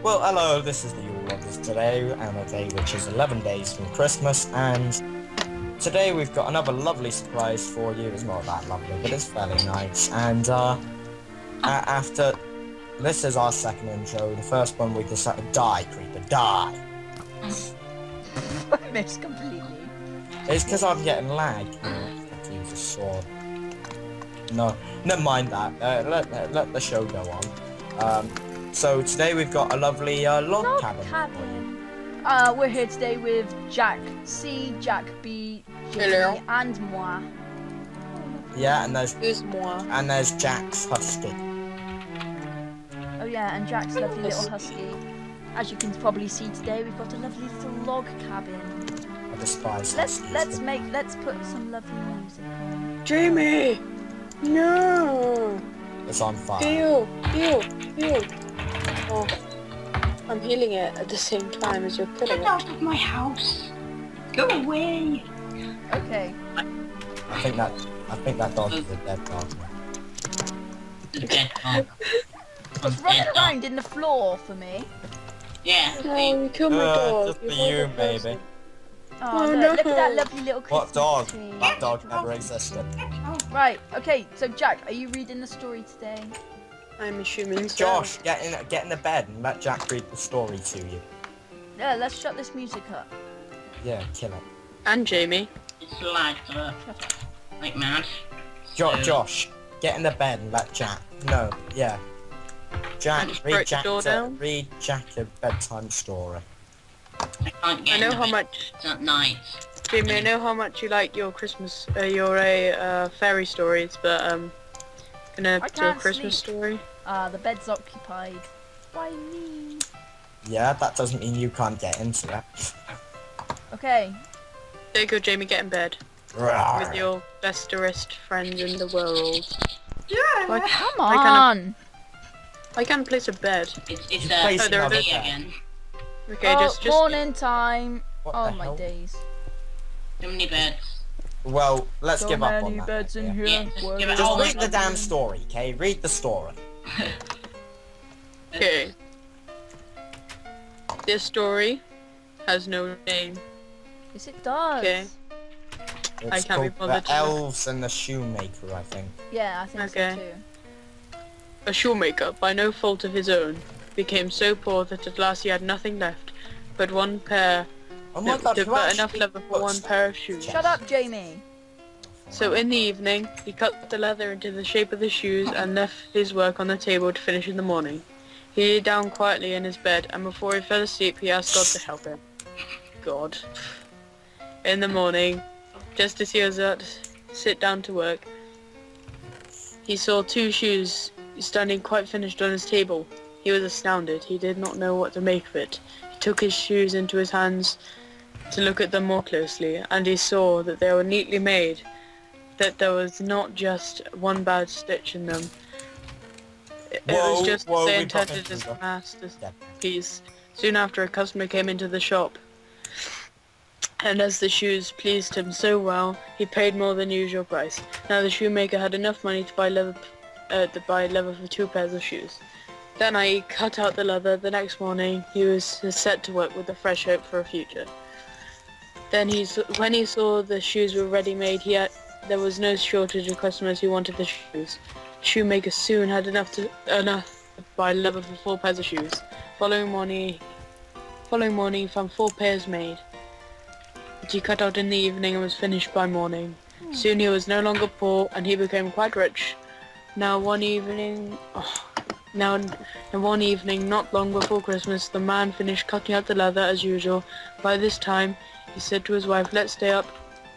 Well, hello, this is the Yule Loggers today, and a day which is 11 days from Christmas, and today we've got another lovely surprise for you. It's not that lovely, but it's fairly nice, and after... This is our second intro. The first one we decided... Die, Creeper, die! I missed completely. It's because I'm getting lag. I have to use a sword. No, never mind that. Let the show go on. So today we've got a lovely log cabin for you. We're here today with Jack C, Jack B, Hello. Jamie, and moi. Yeah, and there's Who's moi? Jack's husky. Oh yeah, and Jack's lovely little husky. As you can probably see today, we've got a lovely little log cabin. I despise huskies. Let's put some lovely music on. Jamie! No! It's on fire. Heal! Oh, I'm healing it at the same time as you're killing Get it. out of my house! Go away! Okay. I think that dog is a dead dog. The dead dog. It's running around in the floor for me. Yeah. No, you killed my dog. Just for You're a you, horrible person. baby. Oh, Oh, look at no. that lovely little Christmas What dog? tree. That dog never existed. Right, okay, so Jack, are you reading the story today? I'm assuming so. Josh, get in the bed and let Jack read the story to you. Yeah, let's shut this music up. Yeah, kill it. And Jamie. It's like, like mad. Josh, get in the bed and let Jack. No, yeah. Jack, just read break the door down? Jack a bedtime story. I can't get I know in the how bed much, at night. Jamie, I know how much you like your Christmas, your fairy stories, but gonna I do a can't Christmas sleep. story. The bed's occupied. Why me? Yeah, that doesn't mean you can't get into it. Okay, There you go, Jamie, get in bed with your besterest friend in the world. Like, come I can't- on. I can't place a bed. It's You place there another it is. bed. again. Okay, Oh, just morning time. What Oh the my hell? days. Too many beds. Well, let's So give up on many that. beds in idea. here. Yeah, just Where give it is all Just my read the damn story, okay? Read the story. okay. This story has no name. Yes, it does. Okay. I It's can't be called bothered The to- Elves and the Shoemaker, I think. Yeah, I think Okay. so too. A shoemaker, by no fault of his own, became so poor that at last he had nothing left but one pair, Oh my god, who but enough actually leather for one puts- pair of shoes. Shut up, Jamie. So in the evening, he cut the leather into the shape of the shoes and left his work on the table to finish in the morning. He lay down quietly in his bed, and before he fell asleep, he asked God to help him. God. In the morning, just as he was about to sit down to work, he saw two shoes standing quite finished on his table. He was astounded. He did not know what to make of it. He took his shoes into his hands to look at them more closely, and he saw that they were neatly made, that there was not just one bad stitch in them. It was just as they we intended got as this. masterpiece. Soon after, a customer came into the shop, and as the shoes pleased him so well, he paid more than usual price. Now the shoemaker had enough money to buy leather for 2 pairs of shoes. That night he cut out the leather. The next morning he was set to work with a fresh hope for a future. Then when he saw the shoes were ready made, there was no shortage of customers who wanted the shoes. The shoemaker soon had enough to buy leather for 4 pairs of shoes. Following morning he found 4 pairs made, which he cut out in the evening and was finished by morning. Soon he was no longer poor, and he became quite rich. Now one evening, not long before Christmas, the man finished cutting out the leather as usual. By this time, he said to his wife, "Let's stay up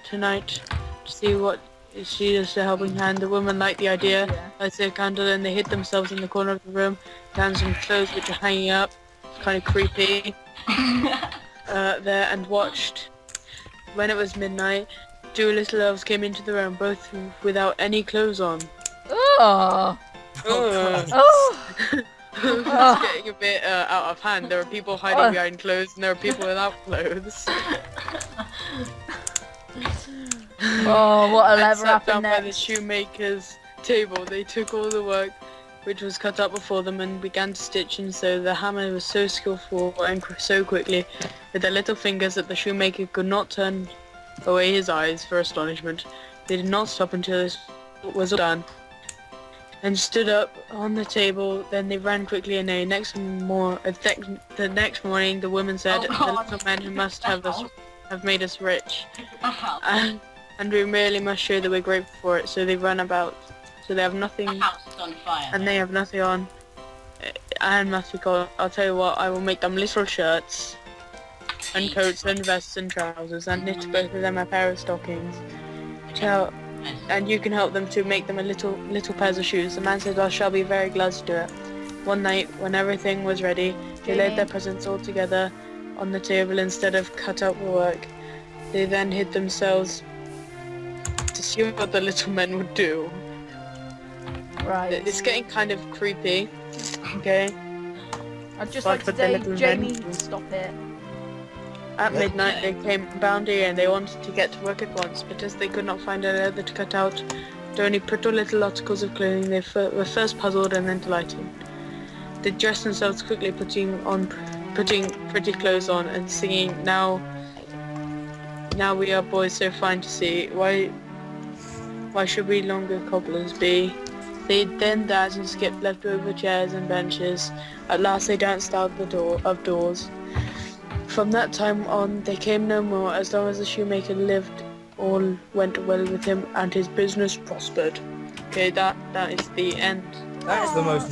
tonight to see what she does to helping hand." The woman liked the idea, lighted a candle, and they hid themselves in the corner of the room, found some clothes which were hanging up, kind of creepy, there, and watched. When it was midnight, 2 little elves came into the room, both without any clothes on. Oh. Oh. Oh. It's getting a bit out of hand. There are people hiding behind clothes, and there are people without clothes. Oh, what'll And ever sat down happen by the next? shoemaker's table. They took all the work which was cut up before them, and began to stitch and sew. The hammer was so skillful and so quickly with their little fingers that the shoemaker could not turn away his eyes for astonishment. They did not stop until this was all done, and stood up on the table. Then they ran quickly away. The next morning, the woman said, "The little men who must have made us rich, and we really must show that we're grateful for it." So they run about. So they have nothing, The house is on fire. and they have nothing on. And must be called. I'll tell you what. I will make them little shirts, and coats, and vests, and trousers, and knit both of them a pair of stockings. And you can help them to make them a little pairs of shoes. The man said, "I shall be very glad to do it." One night, when everything was ready, they laid their presents all together on the table instead of cut out for work. They then hid themselves to see what the little men would do. Right. It's getting kind of creepy. Okay. I'd just But like to for the say, little Jamie, men- stop it. At midnight they came bounty, and they wanted to get to work at once, but as they could not find a leather to cut out, but only pretty little articles of clothing, they were first puzzled and then delighted. They dressed themselves quickly, putting pretty clothes on, and singing, now we are boys so fine to see. Why should we longer cobblers be? They then danced and skipped, left over chairs and benches. At last they danced out of doors. From that time on, they came no more. As long as the shoemaker lived, all went well with him, and his business prospered. Okay, that is the end. That is the most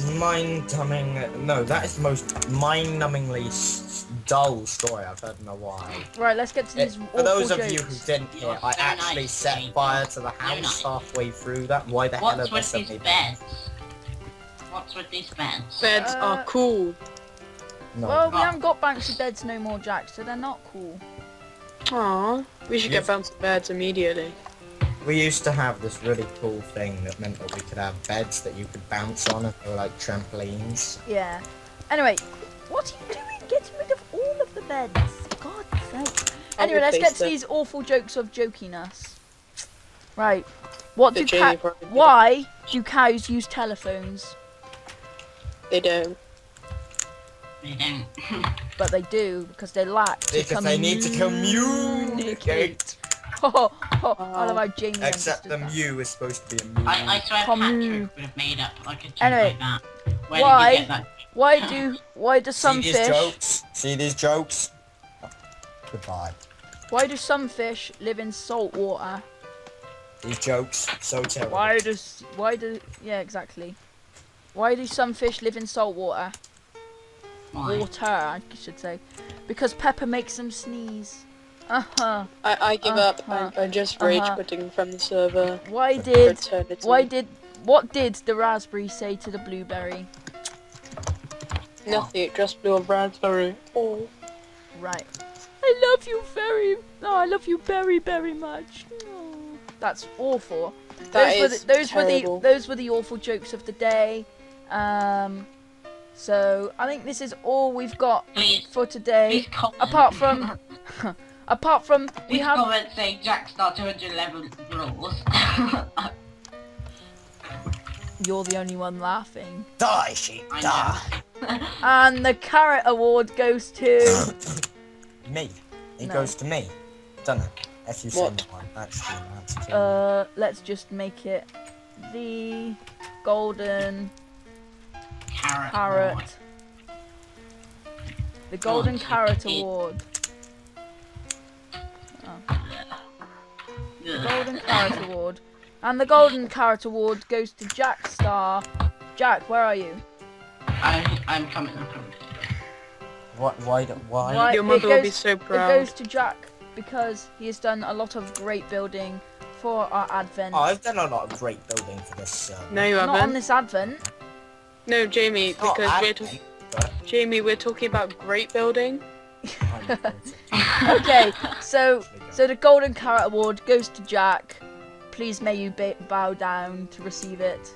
that is the most mind-numbingly dull story I've heard in a while. Right, let's get to these For awful those of jokes. you who didn't hear, I So actually nice, set Jake. fire to the house nice. halfway through that. Why the hell What's are there with so these many beds? What's with these beds? Beds are cool. No. Well, we haven't got bouncy beds no more, Jack, so they're not cool. Aww, we should get bouncing beds immediately. We used to have this really cool thing that meant that we could have beds that you could bounce on, and they were like trampolines. Yeah. Anyway, what are you doing getting rid of all of the beds? God's sake. Anyway, let's get to these awful jokes of joking us. Right. Why do cows use telephones? They don't. They don't. But they do, because they lack to Because they need to communicate. I love how Jamie Except the understood that. mew is supposed to be a mew. I swear Patrick would have made up like a joke Anyway, like that. Where why- did you get that? Why do some See these fish jokes? See these jokes? Goodbye. why do some fish live in salt water? These jokes, so terrible. Why do exactly. Why do some fish live in salt water? Why? Water, I should say. Because Pepper makes them sneeze. Uh-huh. I give up. Uh-huh. I'm just rage quitting from the server. What did the raspberry say to the blueberry? Nothing, it just blew a raspberry. Oh. Right. I love you I love you very, very much. Oh. That's awful. Those were the awful jokes of the day. So I think this is all we've got for today. Please comment. Apart from we Please have comment saying Jack's not 211 rules. you're the only one laughing. Die, sheep, I die. And the carrot award goes to Me. It No. goes to me. Doesn't it? If you say What? one, that's true. let's just make it the golden Carrot. carrot. The golden on, carrot it- award. The Ugh. golden carrot award. And the golden carrot award goes to Jack Star. Jack, where are you? I'm coming. Why? Why- Your mother it will be goes- so It proud. goes to Jack because he has done a lot of great building for our advent. Oh, I've done a lot of great building for this server. No, you Not on haven't. this advent. No, Jamie, Not because admin, but Jamie, we're talking about great building. I'm Okay, so the golden carrot award goes to Jack. Please may you bow down to receive it.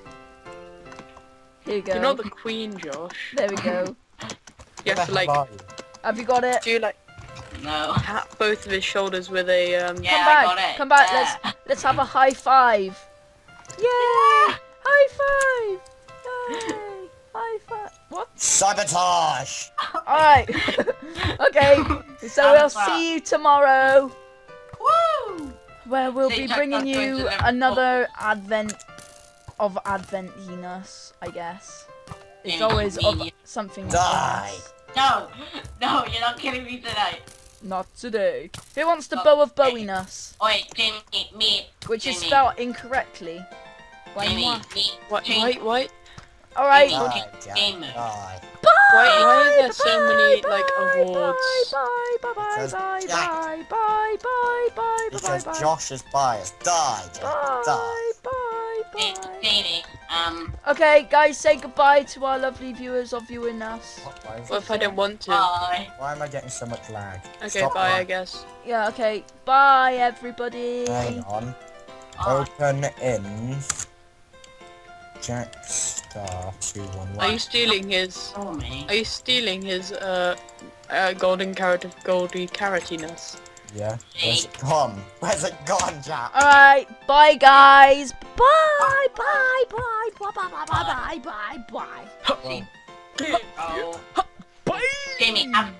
Here you go. You're not the queen, Josh. There we go. You have to like Have you got it? do like No. tap both of his shoulders with a Yeah, Come I back. got it. Come back. Yeah. Let's have a high five. Yay! High five! Yay! Sabotage! Alright. Okay. So we'll see you tomorrow. Woo! Where we'll See, be Jack, bringing that's going you to level another advent of adventiness, I guess. It's Yeah, always of media. something. Die. No! No, you're not killing me tonight. Not today. Who wants the bow of bowiness? Wait, Jimmy, me. Which is Jimmy. spelled incorrectly. By Jimmy, moi. me. What? Jimmy. Wait. Alright. Die, Jack, Game. die. Bye! Why are there so many, bye, like, awards? Bye, bye, bye, Because bye, Jack- bye, bye, bye, bye, Because bye, bye. Josh is biased. Die, Jack, die. Bye, bye, bye. Jamie, Okay, guys, say goodbye to our lovely viewers of viewing us. What if I don't want to? bye. Why am I getting so much lag? Okay, Stop bye, I lag. guess. Yeah, okay. Bye, everybody. Hang on. Bye. Open in Jack Star 211. Are you stealing his? Oh, me. Are you stealing his golden carrotiness? Yeah. Where's it gone? Where's it gone, Jack? Alright, bye, guys. Bye, bye, bye, bye, bye, bye, bye, bye, bye, bye. See. Oh. Bye. Jamie, have